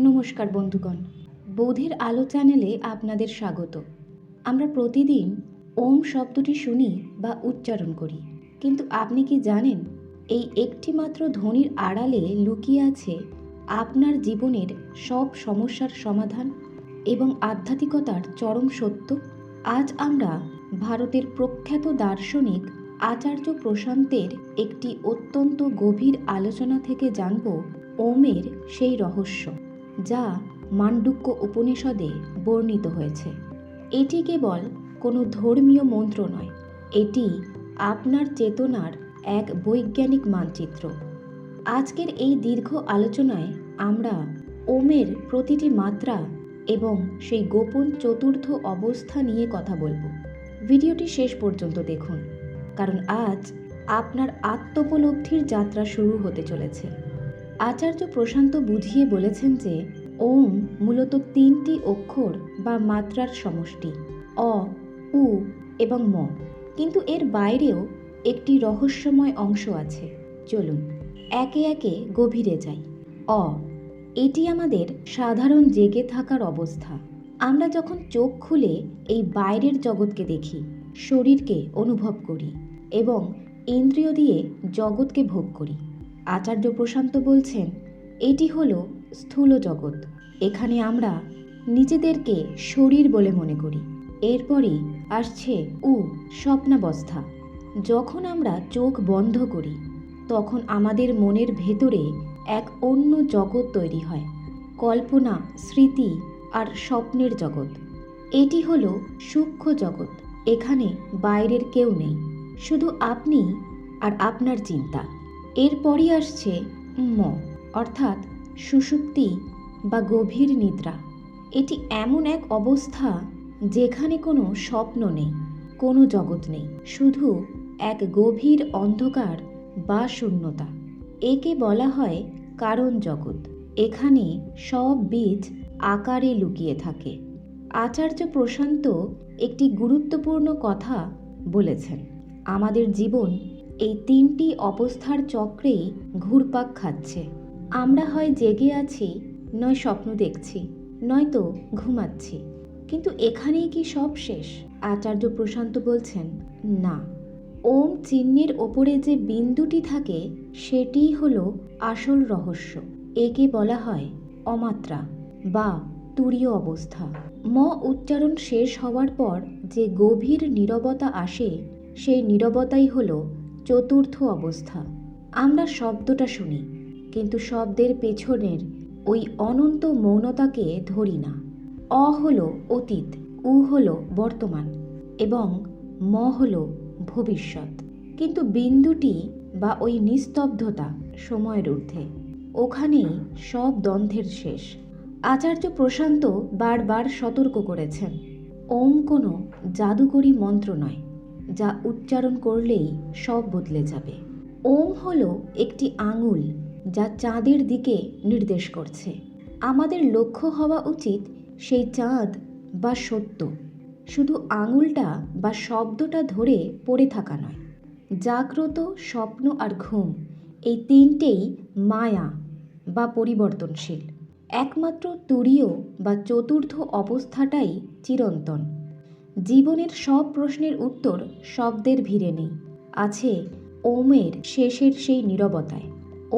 নমস্কার বন্ধুগণ, বোধের আলো চ্যানেলে আপনাদের স্বাগত। আমরা প্রতিদিন ওম শব্দটি শুনি বা উচ্চারণ করি, কিন্তু আপনি কি জানেন এই একটি মাত্র ধ্বনির আড়ালে লুকিয়ে আছে আপনার জীবনের সব সমস্যার সমাধান এবং আধ্যাত্মিকতার চরম সত্য? আজ আমরা ভারতের প্রখ্যাত দার্শনিক আচার্য প্রশান্তের একটি অত্যন্ত গভীর আলোচনা থেকে জানব ওমের সেই রহস্য, যা মান্ডুক্য উপনিষদে বর্ণিত হয়েছে। এটি কেবল কোনো ধর্মীয় মন্ত্র নয়, এটি আপনার চেতনার এক বৈজ্ঞানিক মানচিত্র। আজকের এই দীর্ঘ আলোচনায় আমরা ওমের প্রতিটি মাত্রা এবং সেই গোপন চতুর্থ অবস্থা নিয়ে কথা বলবো। ভিডিওটি শেষ পর্যন্ত দেখুন, কারণ আজ আপনার আত্মোপলব্ধির যাত্রা শুরু হতে চলেছে। আচার্য প্রশান্ত বুঝিয়ে বলেছেন যে ওম মূলত তিনটি অক্ষর বা মাত্রার সমষ্টি, অ, উ এবং ম। কিন্তু এর বাইরেও একটি রহস্যময় অংশ আছে। চলুন একে একে গভীরে যাই। অ, এটি আমাদের সাধারণ জেগে থাকার অবস্থা। আমরা যখন চোখ খুলে এই বাইরের জগৎকে দেখি, শরীরকে অনুভব করি এবং ইন্দ্রিয় দিয়ে জগৎকে ভোগ করি। আচার্য প্রশান্ত বলছেন এটি হলো স্থূল জগৎ। এখানে আমরা নিজেদেরকে শরীর বলে মনে করি। এরপরই আসছে স্বপ্নাবস্থা। যখন আমরা চোখ বন্ধ করি, তখন আমাদের মনের ভেতরে এক অন্য জগৎ তৈরি হয়, কল্পনা, স্মৃতি আর স্বপ্নের জগৎ। এটি হলো সূক্ষ্ম জগৎ। এখানে বাইরের কেউ নেই, শুধু আপনি আর আপনার চিন্তা। এরপরই আসছে ম, অর্থাৎ সুষুপ্তি বা গভীর নিদ্রা। এটি এমন এক অবস্থা যেখানে কোনো স্বপ্ন নেই, কোনো জগৎ নেই, শুধু এক গভীর অন্ধকার বা শূন্যতা। একে বলা হয় কারণ জগৎ। এখানে সব বীজ আকারে লুকিয়ে থাকে। আচার্য প্রশান্ত একটি গুরুত্বপূর্ণ কথা বলেছেন। আমাদের জীবন এই তিনটি অবস্থার চক্রেই ঘুরপাক খাচ্ছে। আমরা হয় জেগে আছি, নয় স্বপ্ন দেখছি, নয়তো ঘুমাচ্ছি। কিন্তু এখানেই কি সব শেষ? আচার্য প্রশান্ত বলছেন না। ওম চিহ্নের ওপরে যে বিন্দুটি থাকে সেটিই হলো আসল রহস্য। একে বলা হয় অমাত্রা বা তুরীয় অবস্থা। ম উচ্চারণ শেষ হওয়ার পর যে গভীর নীরবতা আসে, সেই নীরবতাই হলো চতুর্থ অবস্থা। আমরা শব্দটা শুনি, কিন্তু শব্দের পেছনের ওই অনন্ত মৌনতাকে ধরি না। অ হলো অতীত, উ হলো বর্তমান এবং ম হলো ভবিষ্যৎ। কিন্তু বিন্দুটি বা ওই নিস্তব্ধতা সময়ের ঊর্ধ্বে। ওখানেই সব দ্বন্দ্বের শেষ। আচার্য প্রশান্ত বারবার সতর্ক করেছেন, ওম কোনো জাদুকরী মন্ত্র নয়, যা উচ্চারণ করলেই সব বদলে যাবে। ওম হলো একটি আঙুল যা চাঁদের দিকে নির্দেশ করছে। আমাদের লক্ষ্য হওয়া উচিত সেই চাঁদ বা সত্য, শুধু আঙুলটা বা শব্দটা ধরে পড়ে থাকা নয়। জাগ্রত, স্বপ্ন আর ঘুম, এই তিনটেই মায়া বা পরিবর্তনশীল। একমাত্র তুরীয় বা চতুর্থ অবস্থাটাই চিরন্তন। জীবনের সব প্রশ্নের উত্তর শব্দের ভিড়ে নেই, আছে ওমের শেষের সেই নীরবতায়।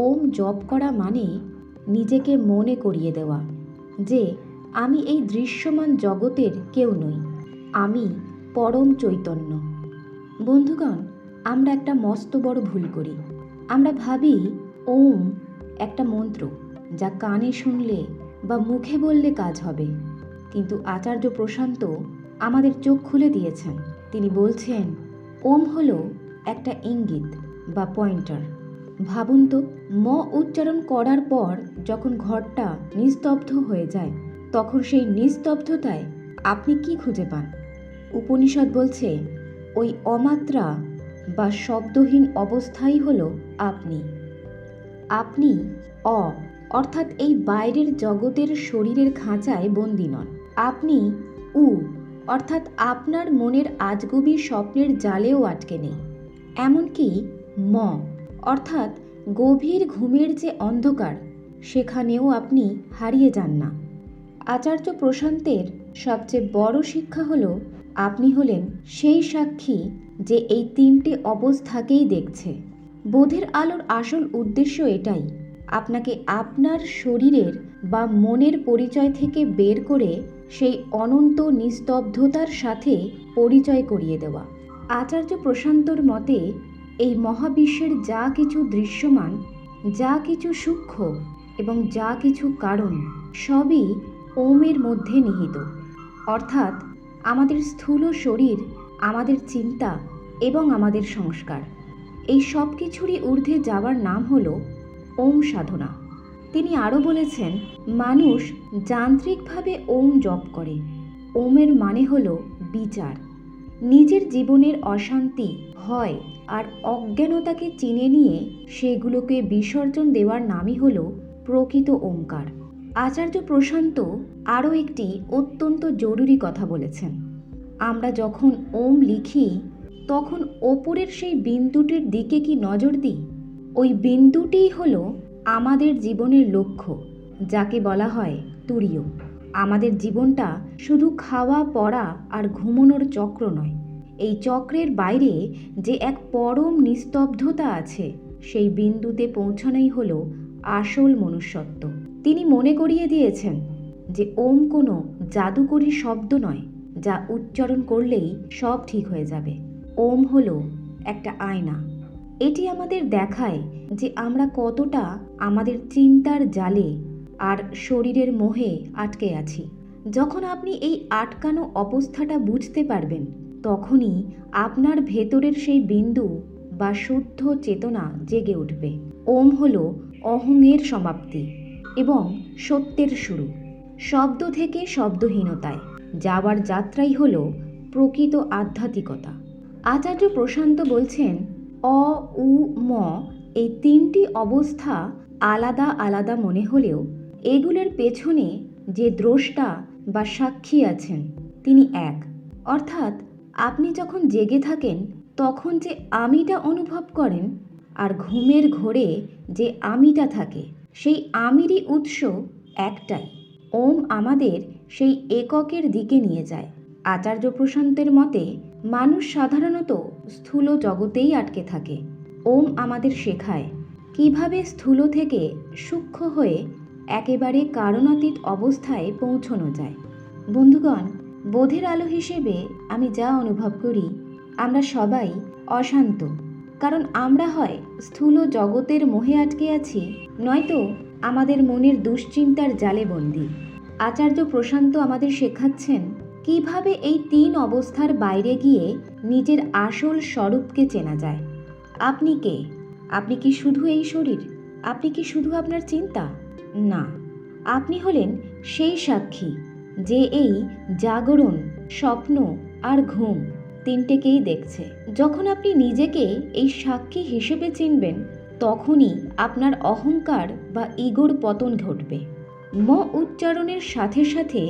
ওম জপ করা মানে নিজেকে মনে করিয়ে দেওয়া যে আমি এই দৃশ্যমান জগতের কেউ নই, আমি পরম চৈতন্য। বন্ধুগণ, আমরা একটা মস্ত বড় ভুল করি। আমরা ভাবি ওম একটা মন্ত্র যা কানে শুনলে বা মুখে বললে কাজ হবে। কিন্তু আচার্য প্রশান্ত আমাদের চোখ খুলে দিয়েছেন। তিনি বলছেন ওম হলো একটা ইঙ্গিত বা পয়েন্টার। ভাবুন তো, ম উচ্চারণ করার পর যখন ঘরটা নিস্তব্ধ হয়ে যায়, তখন সেই নিস্তব্ধতায় আপনি কি খুঁজে পান? উপনিষদ বলছে ওই অমাত্রা বা শব্দহীন অবস্থাই হলো আপনি। আপনি অ, অর্থাৎ এই বাইরের জগতের শরীরের খাঁচায় বন্দী নন। আপনি উ, অর্থাৎ আপনার মনের আজগুবি স্বপ্নের জালেও আটকে নেই। এমনকি ম, অর্থাৎ গভীর ঘুমের যে অন্ধকার, সেখানেও আপনি হারিয়ে যান না। আচার্য প্রশান্তের সবচেয়ে বড় শিক্ষা হলো আপনি হলেন সেই সাক্ষী যে এই তিনটে অবস্থাকেই দেখছে। বোধের আলোর আসল উদ্দেশ্য এটাই, আপনাকে আপনার শরীরের বা মনের পরিচয় থেকে বের করে সেই অনন্ত নিস্তব্ধতার সাথে পরিচয় করিয়ে দেওয়া। আচার্য প্রশান্তর মতে এই মহাবিশ্বের যা কিছু দৃশ্যমান, যা কিছু সূক্ষ্ম এবং যা কিছু কারণ, সবই ওমের মধ্যে নিহিত। অর্থাৎ আমাদের স্থূল শরীর, আমাদের চিন্তা এবং আমাদের সংস্কার, এই সব কিছুরই ঊর্ধ্বে যাওয়ার নাম হলো ওম সাধনা। তিনি আরও বলেছেন, মানুষ যান্ত্রিকভাবে ওম জপ করে। ওমের মানে হলো বিচার। নিজের জীবনের অশান্তি, ভয় আর অজ্ঞানতাকে চিনে নিয়ে সেগুলোকে বিসর্জন দেওয়ার নামই হলো প্রকৃত ওমকার। আচার্য প্রশান্ত আরও একটি অত্যন্ত জরুরি কথা বলেছেন। আমরা যখন ওম লিখি তখন ওপরের সেই বিন্দুটির দিকে কি নজর দিই? ওই বিন্দুটিই হলো আমাদের জীবনের লক্ষ্য, যাকে বলা হয় তুরীয়। আমাদের জীবনটা শুধু খাওয়া, পড়া আর ঘুমানোর চক্র নয়। এই চক্রের বাইরে যে এক পরম নিস্তব্ধতা আছে, সেই বিন্দুতে পৌঁছানোই হলো আসল মনুষ্যত্ব। তিনি মনে করিয়ে দিয়েছেন যে ওম কোনো জাদুকরী শব্দ নয় যা উচ্চারণ করলেই সব ঠিক হয়ে যাবে। ওম হলো একটা আয়না। এটি আমাদের দেখায় যে আমরা কতটা আমাদের চিন্তার জালে আর শরীরের মোহে আটকে আছি। যখন আপনি এই আটকানো অবস্থাটা বুঝতে পারবেন, তখনই আপনার ভেতরের সেই বিন্দু বা শুদ্ধ চেতনা জেগে উঠবে। ওম হলো অহংয়ের সমাপ্তি এবং সত্যের শুরু। শব্দ থেকে শব্দহীনতায় যাওয়ার যাত্রাই হলো প্রকৃত আধ্যাত্মিকতা। আচার্য প্রশান্ত বলছেন, অ, উ, ম এই তিনটি অবস্থা আলাদা আলাদা মনে হলেও এগুলোর পেছনে যে দ্রষ্টা বা সাক্ষী আছেন তিনি এক। অর্থাৎ আপনি যখন জেগে থাকেন তখন যে আমিটা অনুভব করেন, আর ঘুমের ঘোরে যে আমিটা থাকে, সেই আমিরই উৎস একটাই। ওম আমাদের সেই এককের দিকে নিয়ে যায়। আচার্য প্রশান্তের মতে মানুষ সাধারণত স্থূল জগতেই আটকে থাকে। ওম আমাদের শেখায় কিভাবে স্থূল থেকে সূক্ষ্ম হয়ে একেবারে কারণাতীত অবস্থায় পৌঁছানো যায়। বন্ধুগণ, বোধের আলো হিসেবে আমি যা অনুভব করি, আমরা সবাই অশান্ত, কারণ আমরা হয় স্থূল জগতের মোহে আটকে আছি, নয়তো আমাদের মনের দুশ্চিন্তার জালে বন্দী। আচার্য প্রশান্ত আমাদের শেখাচ্ছেন কিভাবে এই তিন অবস্থার বাইরে গিয়ে নিজের আসল স্বরূপকে চেনা যায়। আপনি কে? আপনি কি শুধু এই শরীর? আপনি কি শুধু আপনার চিন্তা? না, আপনি হলেন সেই সাক্ষী যে এই জাগরণ, স্বপ্ন আর ঘুম তিনটেকেই দেখছে। যখন আপনি নিজেকে এই সাক্ষী হিসেবে চিনবেন, তখনই আপনার অহংকার বা ইগোর পতন ঘটবে। ম উচ্চারণের সাথে সাথে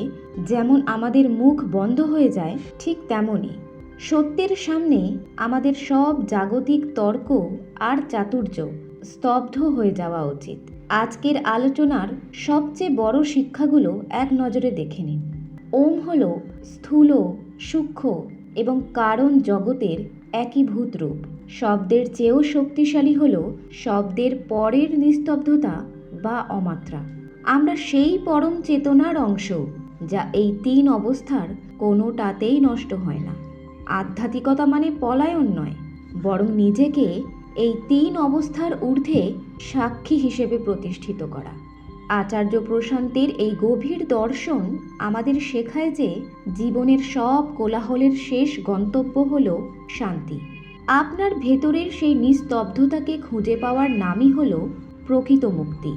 যেমন আমাদের মুখ বন্ধ হয়ে যায়, ঠিক তেমনই সত্যের সামনে আমাদের সব জাগতিক তর্ক আর চাতুর্য স্তব্ধ হয়ে যাওয়া উচিত। আজকের আলোচনার সবচেয়ে বড় শিক্ষাগুলো এক নজরে দেখে নিন। ওম হল স্থূল, সূক্ষ্ম এবং কারণ জগতের একীভূত রূপ। শব্দের চেয়েও শক্তিশালী হল শব্দের পরের নিস্তব্ধতা বা অমাত্রা। আমরা সেই পরম চেতনার অংশ যা এই তিন অবস্থার কোনোটাতেই নষ্ট হয় না। আধ্যাত্মিকতা মানে পলায়ন নয়, বরং নিজেকে এই তিন অবস্থার ঊর্ধ্বে সাক্ষী হিসেবে প্রতিষ্ঠিত করা। আচার্য প্রশান্তের এই গভীর দর্শন আমাদের শেখায় যে জীবনের সব কোলাহলের শেষ গন্তব্য হল শান্তি। আপনার ভেতরের সেই নিস্তব্ধতাকে খুঁজে পাওয়ার নামই হল প্রকৃত মুক্তি।